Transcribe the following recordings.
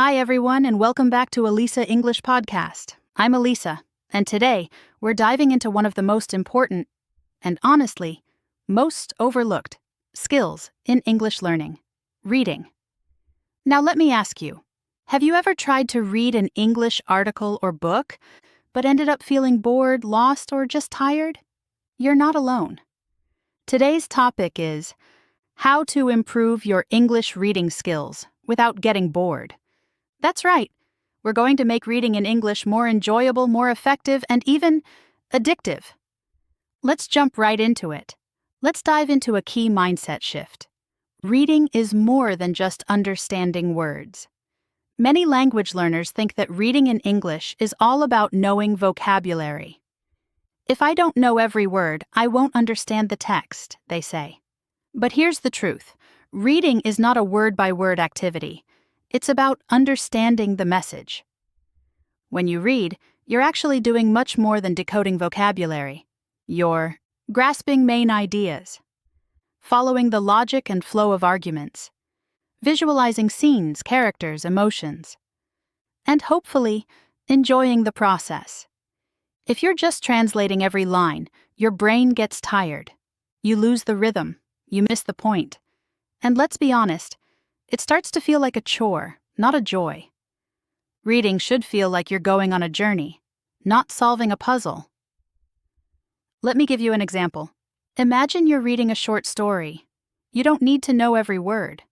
Hi, everyone, and welcome back to Alisa English Podcast. I'm Alisa, and today we're diving into one of the most important, and honestly, most overlooked skills in English learning: reading. Now, let me ask you, have you ever tried to read an English article or book, but ended up feeling bored, lost, or just tired? You're not alone. Today's topic is how to improve your English reading skills without getting bored. That's right. We're going to make reading in English more enjoyable, more effective, and even addictive. Let's jump right into it. Let's dive into a key mindset shift. Reading is more than just understanding words. Many language learners think that reading in English is all about knowing vocabulary. If I don't know every word, I won't understand the text, they say. But here's the truth. Reading is not a word-by-word activity. It's about understanding the message. When you read, you're actually doing much more than decoding vocabulary. You're grasping main ideas, following the logic and flow of arguments, visualizing scenes, characters, emotions, and hopefully enjoying the process. If you're just translating every line, your brain gets tired. You lose the rhythm, you miss the point. And let's be honest, it starts to feel like a chore, not a joy. Reading should feel like you're going on a journey, not solving a puzzle. Let me give you an example. Imagine you're reading a short story. You don't need to know every word.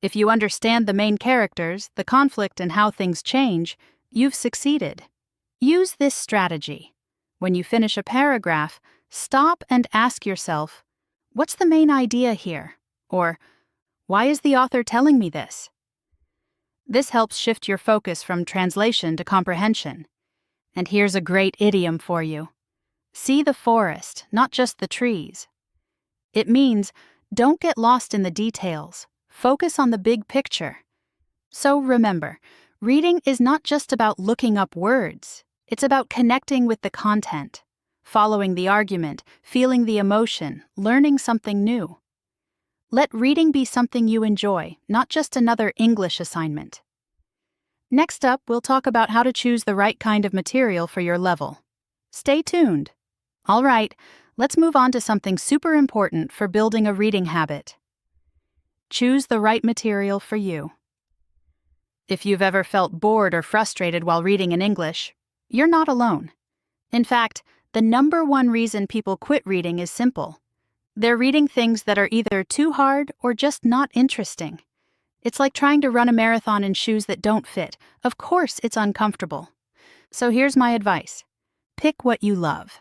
If you understand the main characters, the conflict, and how things change, you've succeeded. Use this strategy. When you finish a paragraph, stop and ask yourself, what's the main idea here? Or, why is the author telling me this? This helps shift your focus from translation to comprehension. And here's a great idiom for you. See the forest, not just the trees. It means don't get lost in the details. Focus on the big picture. So remember, reading is not just about looking up words. It's about connecting with the content, following the argument, feeling the emotion, learning something new. Let reading be something you enjoy, not just another English assignment. Next up, we'll talk about how to choose the right kind of material for your level. Stay tuned. All right, let's move on to something super important for building a reading habit. Choose the right material for you. If you've ever felt bored or frustrated while reading in English, you're not alone. In fact, the number one reason people quit reading is simple. They're reading things that are either too hard or just not interesting. It's like trying to run a marathon in shoes that don't fit. Of course, it's uncomfortable. So here's my advice. Pick what you love.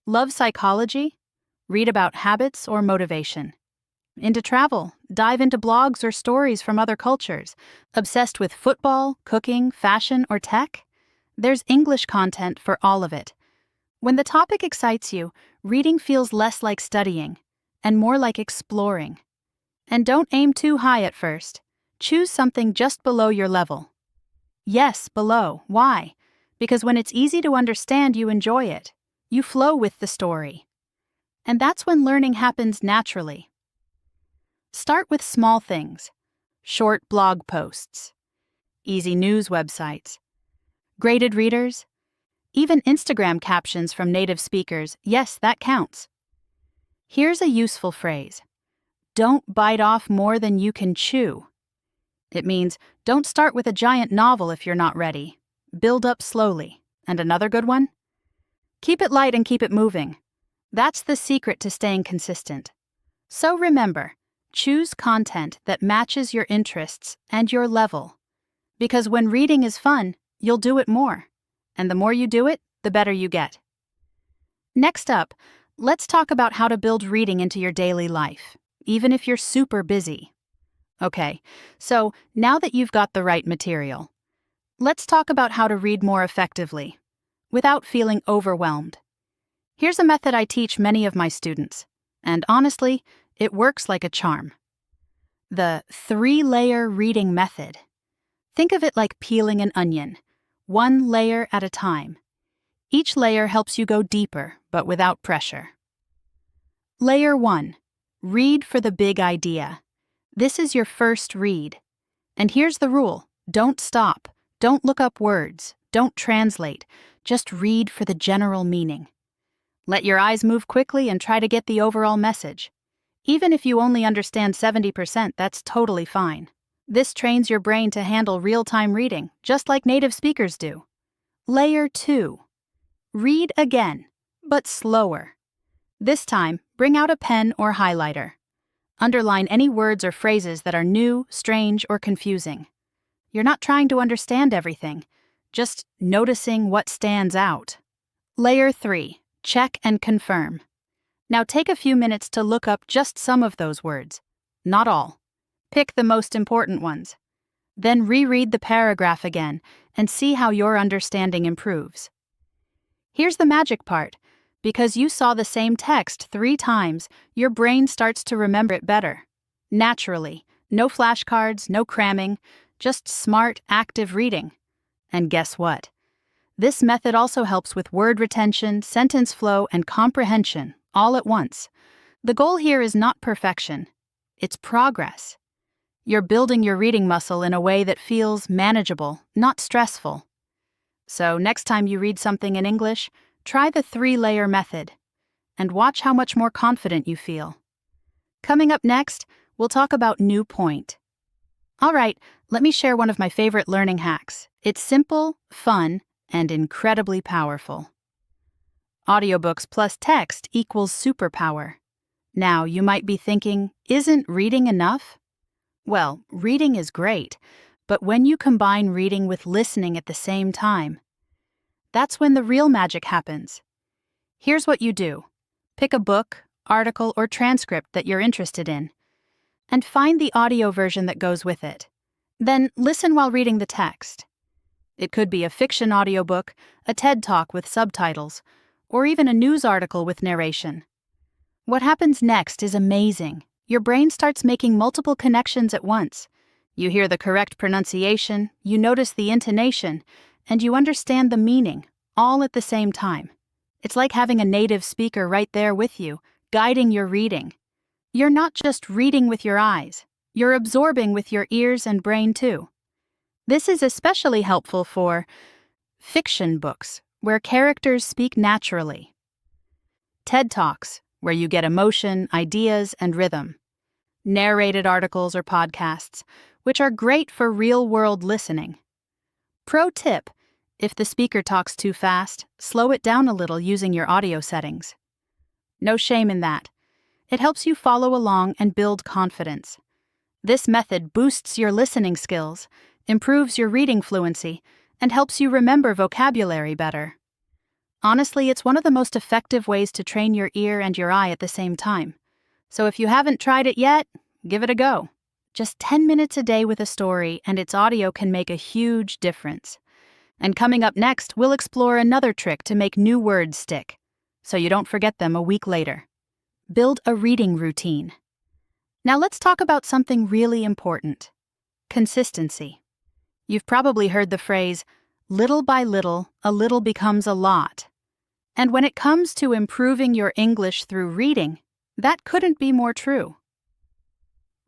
Love psychology? Read about habits or motivation. Into travel? Dive into blogs or stories from other cultures. Obsessed with football, cooking, fashion, or tech? There's English content for all of it. When the topic excites you, reading feels less like studying and more like exploring. And don't aim too high at first. Choose something just below your level. Yes, below. Why? Because when it's easy to understand, you enjoy it. You flow with the story. And that's when learning happens naturally. Start with small things. Short blog posts. Easy news websites. Graded readers. Even Instagram captions from native speakers, yes, that counts. Here's a useful phrase. Don't bite off more than you can chew. It means don't start with a giant novel if you're not ready. Build up slowly. And another good one? Keep it light and keep it moving. That's the secret to staying consistent. So remember, choose content that matches your interests and your level. Because when reading is fun, you'll do it more. And the more you do it, the better you get. Next up, let's talk about how to build reading into your daily life, even if you're super busy. Okay, so now that you've got the right material, let's talk about how to read more effectively, without feeling overwhelmed. Here's a method I teach many of my students, and honestly, it works like a charm. The 3-layer reading method. Think of it like peeling an onion. One layer at a time. Each layer helps you go deeper, but without pressure. Layer 1. Read for the big idea. This is your first read. And here's the rule. Don't stop. Don't look up words. Don't translate. Just read for the general meaning. Let your eyes move quickly and try to get the overall message. Even if you only understand 70%, that's totally fine. This trains your brain to handle real-time reading, just like native speakers do. Layer 2. Read again, but slower. This time, bring out a pen or highlighter. Underline any words or phrases that are new, strange, or confusing. You're not trying to understand everything, just noticing what stands out. Layer 3. Check and confirm. Now take a few minutes to look up just some of those words, not all. Pick the most important ones. Then reread the paragraph again and see how your understanding improves. Here's the magic part. Because you saw the same text 3 times, your brain starts to remember it better. Naturally, no flashcards, no cramming, just smart, active reading. And guess what? This method also helps with word retention, sentence flow, and comprehension, all at once. The goal here is not perfection. It's progress. You're building your reading muscle in a way that feels manageable, not stressful. So next time you read something in English, try the 3-layer method, and watch how much more confident you feel. Coming up next, we'll talk about new point. All right, let me share one of my favorite learning hacks. It's simple, fun, and incredibly powerful. Audiobooks plus text equals superpower. Now, you might be thinking, isn't reading enough? Well, reading is great, but when you combine reading with listening at the same time, that's when the real magic happens. Here's what you do. Pick a book, article, or transcript that you're interested in, and find the audio version that goes with it. Then listen while reading the text. It could be a fiction audiobook, a TED Talk with subtitles, or even a news article with narration. What happens next is amazing. Your brain starts making multiple connections at once. You hear the correct pronunciation, you notice the intonation, and you understand the meaning, all at the same time. It's like having a native speaker right there with you, guiding your reading. You're not just reading with your eyes, you're absorbing with your ears and brain too. This is especially helpful for fiction books, where characters speak naturally. TED Talks, where you get emotion, ideas, and rhythm. Narrated articles or podcasts, which are great for real-world listening. Pro tip: if the speaker talks too fast, slow it down a little using your audio settings. No shame in that. It helps you follow along and build confidence. This method boosts your listening skills, improves your reading fluency, and helps you remember vocabulary better. Honestly, it's one of the most effective ways to train your ear and your eye at the same time. So if you haven't tried it yet, give it a go. Just 10 minutes a day with a story, and its audio can make a huge difference. And coming up next, we'll explore another trick to make new words stick, so you don't forget them a week later. Build a reading routine. Now let's talk about something really important: consistency. You've probably heard the phrase, little by little, a little becomes a lot. And when it comes to improving your English through reading, that couldn't be more true.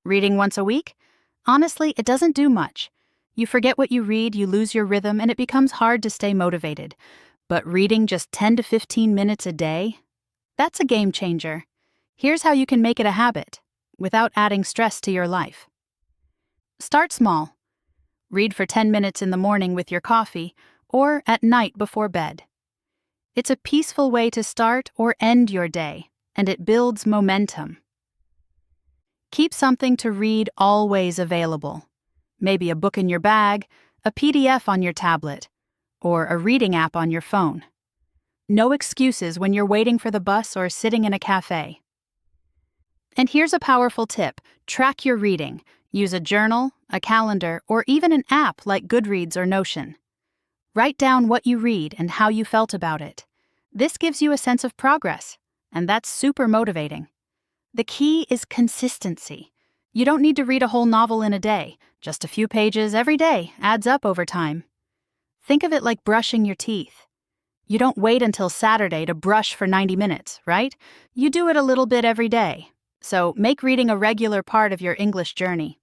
Reading once a week? Honestly, it doesn't do much. You forget what you read, you lose your rhythm, and it becomes hard to stay motivated. But reading just 10 to 15 minutes a day? That's a game changer. Here's how you can make it a habit, without adding stress to your life. Start small. Read for 10 minutes in the morning with your coffee, or at night before bed. It's a peaceful way to start or end your day, and it builds momentum. Keep something to read always available. Maybe a book in your bag, a PDF on your tablet, or a reading app on your phone. No excuses when you're waiting for the bus or sitting in a cafe. And here's a powerful tip: track your reading. Use a journal, a calendar, or even an app like Goodreads or Notion. Write down what you read and how you felt about it. This gives you a sense of progress, and that's super motivating. The key is consistency. You don't need to read a whole novel in a day. Just a few pages every day adds up over time. Think of it like brushing your teeth. You don't wait until Saturday to brush for 90 minutes, right? You do it a little bit every day. So make reading a regular part of your English journey.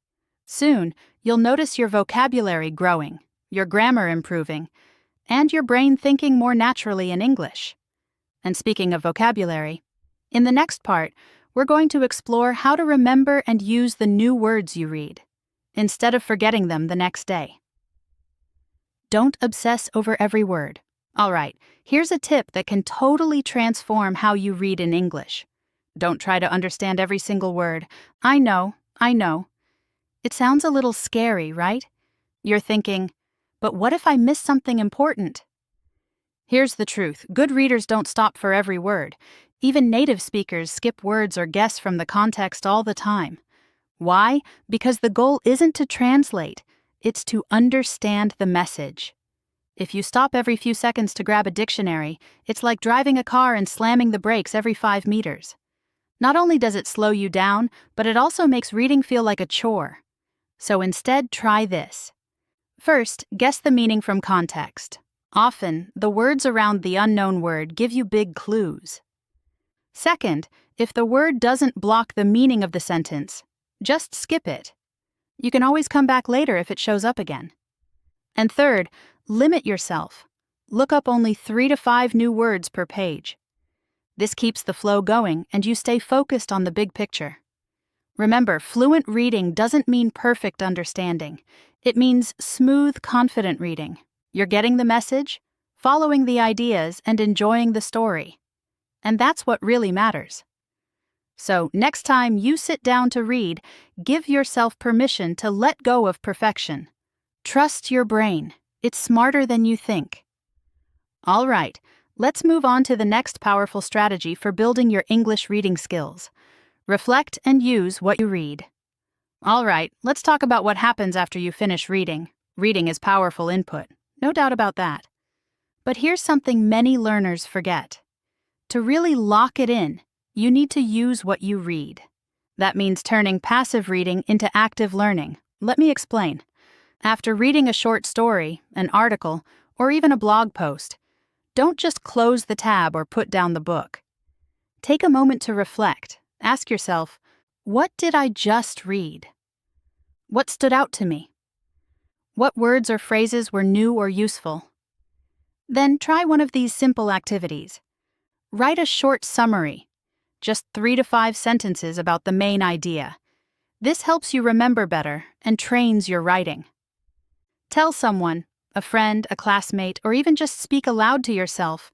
Soon, you'll notice your vocabulary growing, your grammar improving, and your brain thinking more naturally in English. And speaking of vocabulary, in the next part, we're going to explore how to remember and use the new words you read, instead of forgetting them the next day. Don't obsess over every word. All right, here's a tip that can totally transform how you read in English. Don't try to understand every single word. I know. It sounds a little scary, right? You're thinking, but what if I miss something important? Here's the truth. Good readers don't stop for every word. Even native speakers skip words or guess from the context all the time. Why? Because the goal isn't to translate, it's to understand the message. If you stop every few seconds to grab a dictionary, it's like driving a car and slamming the brakes every 5 meters. Not only does it slow you down, but it also makes reading feel like a chore. So instead, try this. First, guess the meaning from context. Often, the words around the unknown word give you big clues. Second, if the word doesn't block the meaning of the sentence, just skip it. You can always come back later if it shows up again. And third, limit yourself. Look up only 3 to 5 new words per page. This keeps the flow going and you stay focused on the big picture. Remember, fluent reading doesn't mean perfect understanding. It means smooth, confident reading. You're getting the message, following the ideas, and enjoying the story. And that's what really matters. So, next time you sit down to read, give yourself permission to let go of perfection. Trust your brain. It's smarter than you think. All right, let's move on to the next powerful strategy for building your English reading skills. Reflect and use what you read. All right, let's talk about what happens after you finish reading. Reading is powerful input, no doubt about that. But here's something many learners forget. To really lock it in, you need to use what you read. That means turning passive reading into active learning. Let me explain. After reading a short story, an article, or even a blog post, don't just close the tab or put down the book. Take a moment to reflect. Ask yourself, what did I just read? What stood out to me? What words or phrases were new or useful? Then try one of these simple activities. Write a short summary, just 3 to 5 sentences about the main idea. This helps you remember better and trains your writing. Tell someone, a friend, a classmate, or even just speak aloud to yourself,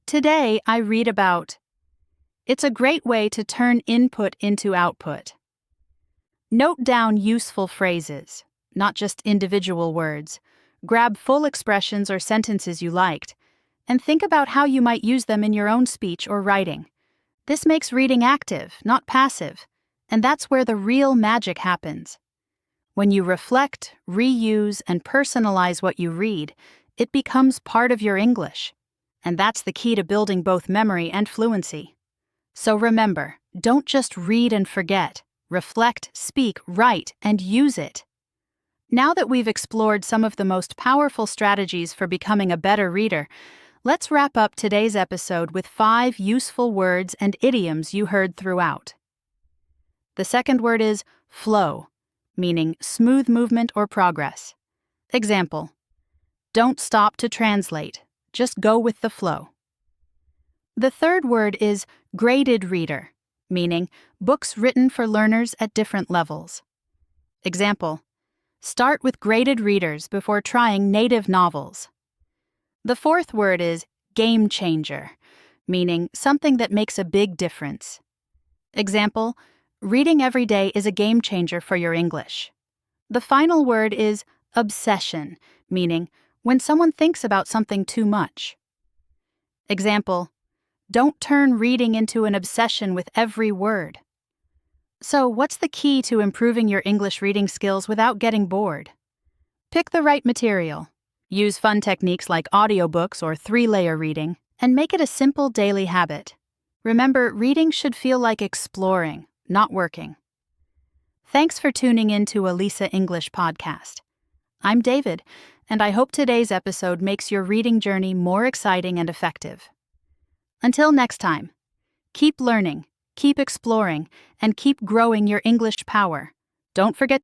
today I read about. It's a great way to turn input into output. Note down useful phrases, not just individual words. Grab full expressions or sentences you liked, and think about how you might use them in your own speech or writing. This makes reading active, not passive, and that's where the real magic happens. When you reflect, reuse, and personalize what you read, it becomes part of your English. And that's the key to building both memory and fluency. So remember, don't just read and forget. Reflect, speak, write, and use it. Now that we've explored some of the most powerful strategies for becoming a better reader, let's wrap up today's episode with 5 useful words and idioms you heard throughout. The second word is flow, meaning smooth movement or progress. Example, don't stop to translate, just go with the flow. The third word is graded reader, meaning books written for learners at different levels. Example, start with graded readers before trying native novels. The fourth word is game changer, meaning something that makes a big difference. Example, reading every day is a game changer for your English. The final word is obsession, meaning when someone thinks about something too much. Example, don't turn reading into an obsession with every word. So, what's the key to improving your English reading skills without getting bored? Pick the right material. Use fun techniques like audiobooks or 3-layer reading, and make it a simple daily habit. Remember, reading should feel like exploring, not working. Thanks for tuning in to Alisa English Podcast. I'm David, and I hope today's episode makes your reading journey more exciting and effective. Until next time, keep learning, keep exploring, and keep growing your English power. Don't forget